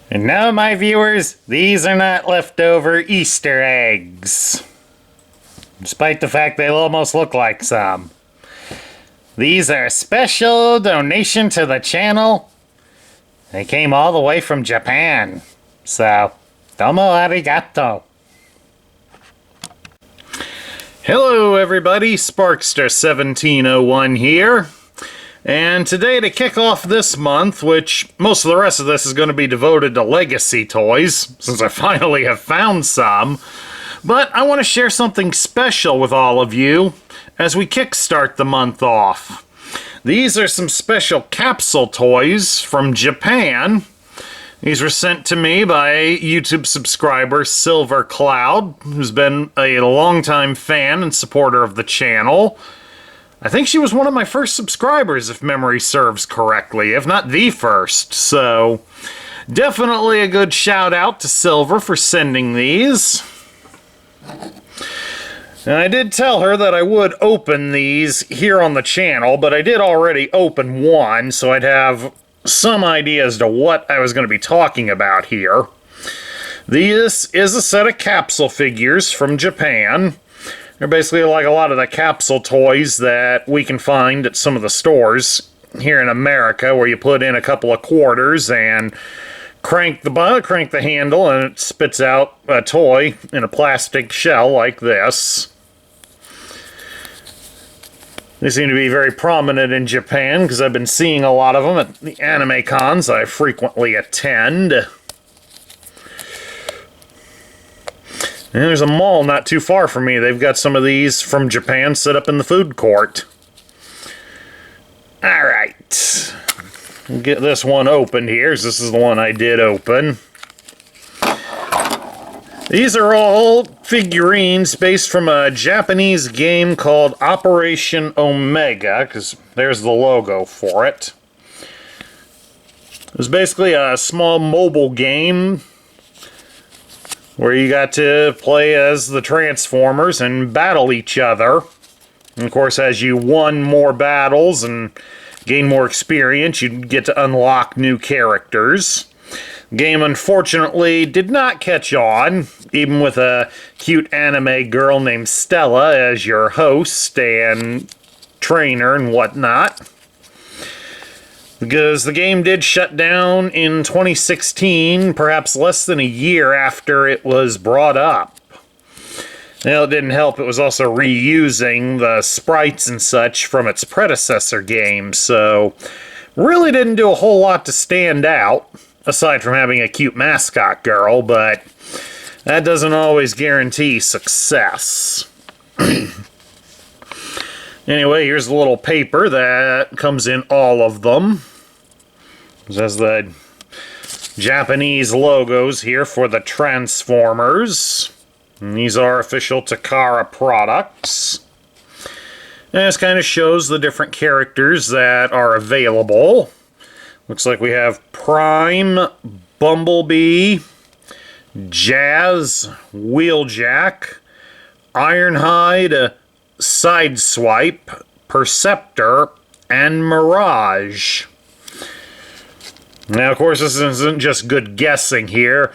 And no, my viewers, these are not leftover Easter eggs. Despite the fact they almost look like some. These are a special donation to the channel. They came all the way from Japan. So, domo arigato. Hello everybody, Sparkster1701 here. And today, to kick off this month, which most of the rest of this is going to be devoted to legacy toys, since I finally have found some, but I want to share something special with all of you as we kickstart the month off. These are some special capsule toys from Japan. These were sent to me by YouTube subscriber Silver Cloud, who's been a longtime fan and supporter of the channel. I think she was one of my first subscribers, if memory serves correctly, if not the first. So, definitely a good shout out to Silver for sending these. And I did tell her that I would open these here on the channel, but I did already open one, so I'd have some idea as to what I was going to be talking about here. This is a set of capsule figures from Japan. They're basically like a lot of the capsule toys that we can find at some of the stores here in America, where you put in a couple of quarters and crank the handle, and it spits out a toy in a plastic shell like this. They seem to be very prominent in Japan because I've been seeing a lot of them at the anime cons I frequently attend. And there's a mall not too far from me. They've got some of these from Japan set up in the food court. Alright. We'll get this one opened here. This is the one I did open. These are all figurines based from a Japanese game called Operation Omega, because there's the logo for it. It was basically a small mobile game where you got to play as the Transformers and battle each other. And of course, as you won more battles and gain more experience, you'd get to unlock new characters. The game, unfortunately, did not catch on, even with a cute anime girl named Stella as your host and trainer and whatnot. Because the game did shut down in 2016, perhaps less than a year after it was brought up. Now, it didn't help, it was also reusing the sprites and such from its predecessor game, so really didn't do a whole lot to stand out, aside from having a cute mascot girl, but that doesn't always guarantee success. Anyway, here's a little paper that comes in all of them. It has the Japanese logos here for the Transformers. And these are official Takara products. And this kind of shows the different characters that are available. Looks like we have Prime, Bumblebee, Jazz, Wheeljack, Ironhide, Sideswipe, Perceptor, and Mirage. Now, of course, this isn't just good guessing here.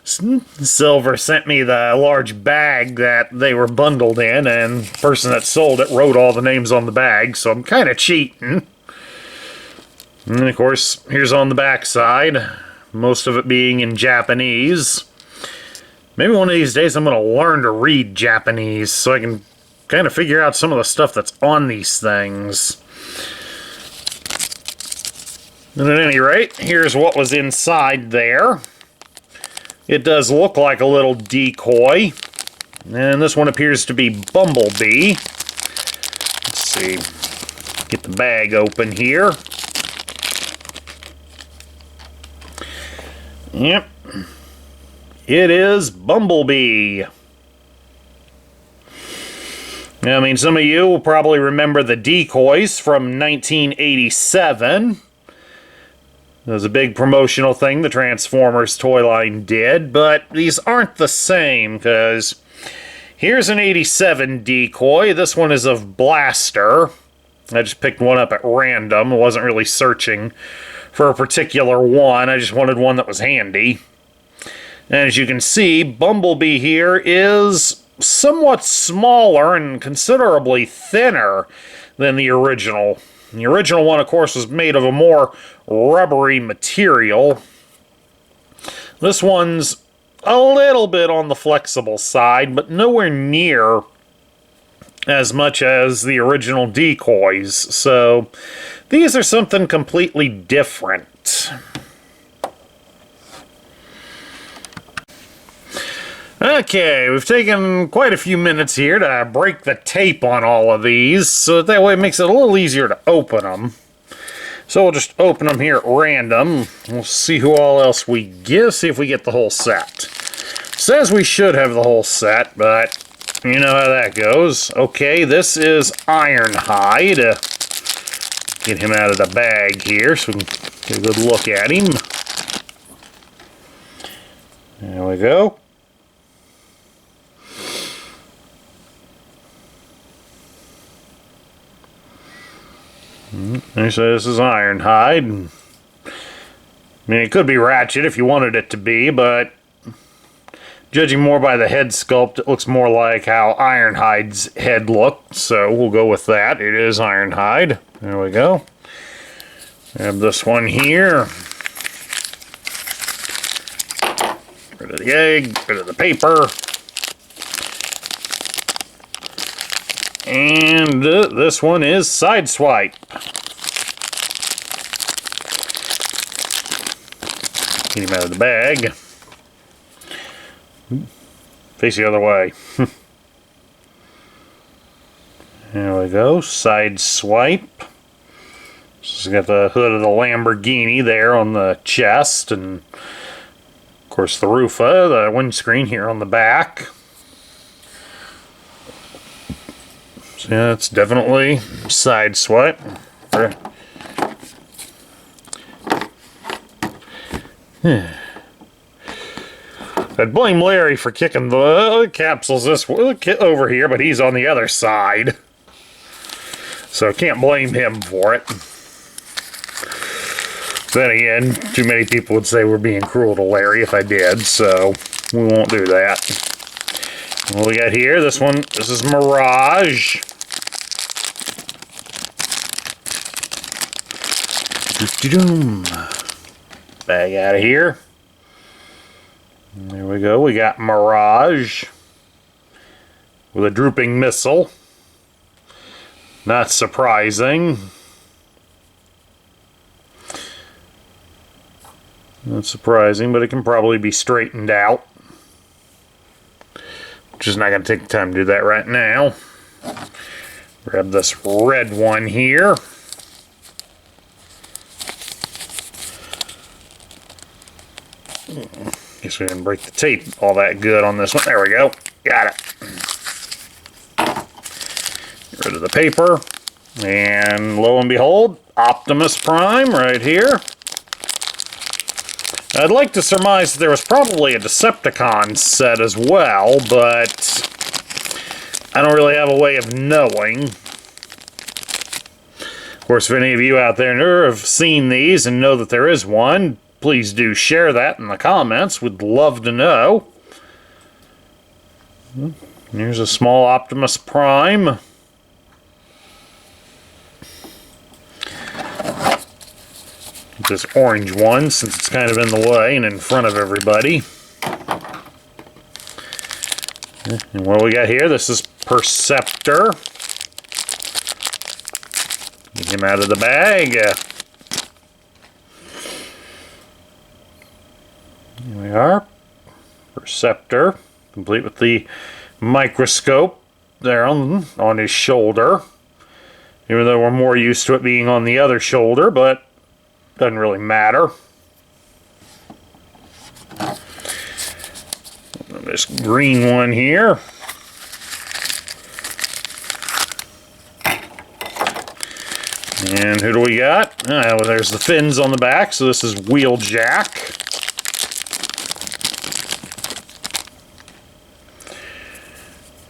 Silver sent me the large bag that they were bundled in, and the person that sold it wrote all the names on the bag, so I'm kind of cheating. And, of course, here's on the back side, most of it being in Japanese. Maybe one of these days I'm going to learn to read Japanese so I can kind of figure out some of the stuff that's on these things. And at any rate, here's what was inside there. It does look like a little decoy. And this one appears to be Bumblebee. Let's see. Get the bag open here. Yep. It is Bumblebee. I mean, some of you will probably remember the decoys from 1987. It was a big promotional thing the Transformers toy line did, but these aren't the same, because here's an 87 decoy. This one is of Blaster. I just picked one up at random. I wasn't really searching for a particular one. I just wanted one that was handy. And as you can see, Bumblebee here is somewhat smaller and considerably thinner than the original. The original one, of course, was made of a more rubbery material. This one's a little bit on the flexible side, but nowhere near as much as the original decoys. So these are something completely different. Okay, we've taken quite a few minutes here to break the tape on all of these, so that way it makes it a little easier to open them. So we'll just open them here at random. We'll see who all else we get, see if we get the whole set. Says we should have the whole set, but you know how that goes. Okay, this is Ironhide. Get him out of the bag here so we can get a good look at him. There we go. They say this is Ironhide. I mean, it could be Ratchet if you wanted it to be, but judging more by the head sculpt, it looks more like how Ironhide's head looked, so we'll go with that. It is Ironhide. There we go. Grab this one here. Rid of the egg, rid of the paper. And this one is Sideswipe. Get him out of the bag. Face the other way. There we go. Sideswipe. She's got the hood of the Lamborghini there on the chest, and of course the roof of the windscreen here on the back. So yeah, it's definitely Sideswipe. I'd blame Larry for kicking the capsules this over here, but he's on the other side. So I can't blame him for it. Then again, too many people would say we're being cruel to Larry if I did, so we won't do that. What we got here? This is Mirage. Bag out of here. There we go. We got Mirage with a drooping missile. Not surprising. Not surprising, but it can probably be straightened out. Just not going to take the time to do that right now. Grab this red one here. Guess we didn't break the tape all that good on this one. There we go. Got it. Get rid of the paper. And lo and behold, Optimus Prime right here. I'd like to surmise that there was probably a Decepticon set as well, but I don't really have a way of knowing. Of course, if any of you out there have seen these and know that there is one, please do share that in the comments. We'd love to know. Here's a small Optimus Prime. This orange one, since it's kind of in the way and in front of everybody. And what we got here, this is Perceptor. Get him out of the bag. Here we are. Perceptor, complete with the microscope there on his shoulder. Even though we're more used to it being on the other shoulder, but doesn't really matter. This green one here. And who do we got? Well, there's the fins on the back, so this is Wheeljack.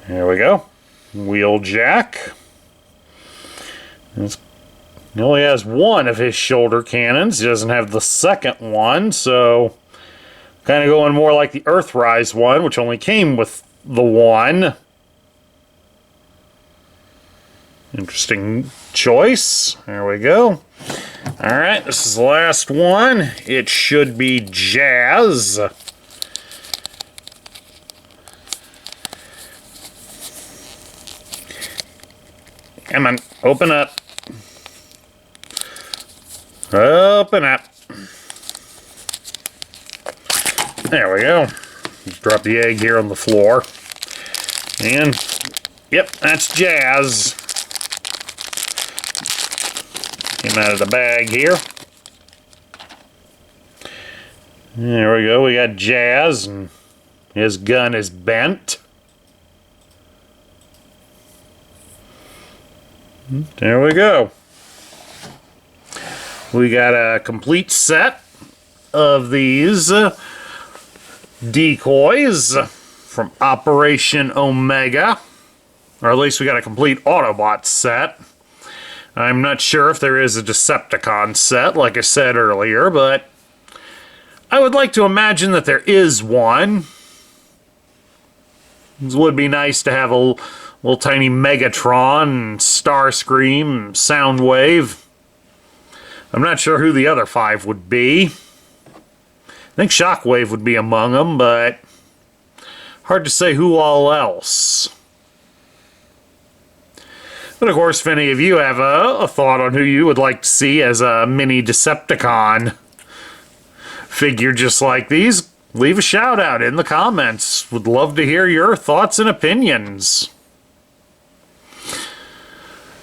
There we go. Wheeljack. Let's He only has one of his shoulder cannons. He doesn't have the second one, so kind of going more like the Earthrise one, which only came with the one. Interesting choice. There we go. Alright, this is the last one. It should be Jazz. Come on, open up. Open up. There we go. Just drop the egg here on the floor. And, yep, that's Jazz. Came out of the bag here. There we go. We got Jazz, and his gun is bent. There we go. We got a complete set of these decoys from Operation Omega. Or at least we got a complete Autobot set. I'm not sure if there is a Decepticon set, like I said earlier, but I would like to imagine that there is one. It would be nice to have a little tiny Megatron, Starscream, Soundwave. I'm not sure who the other 5 would be. I think Shockwave would be among them, but hard to say who all else. But of course, if any of you have a thought on who you would like to see as a mini Decepticon figure just like these, leave a shout out in the comments. Would love to hear your thoughts and opinions.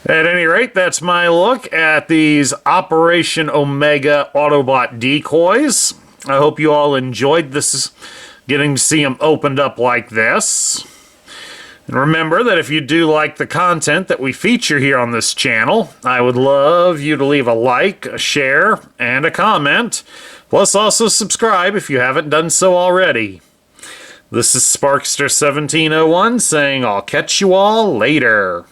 At any rate, that's my look at these Operation Omega Autobot decoys. I hope you all enjoyed this, getting to see them opened up like this. And remember that if you do like the content that we feature here on this channel, I would love you to leave a like, a share, and a comment. Plus also subscribe if you haven't done so already. This is Sparkster1701 saying I'll catch you all later.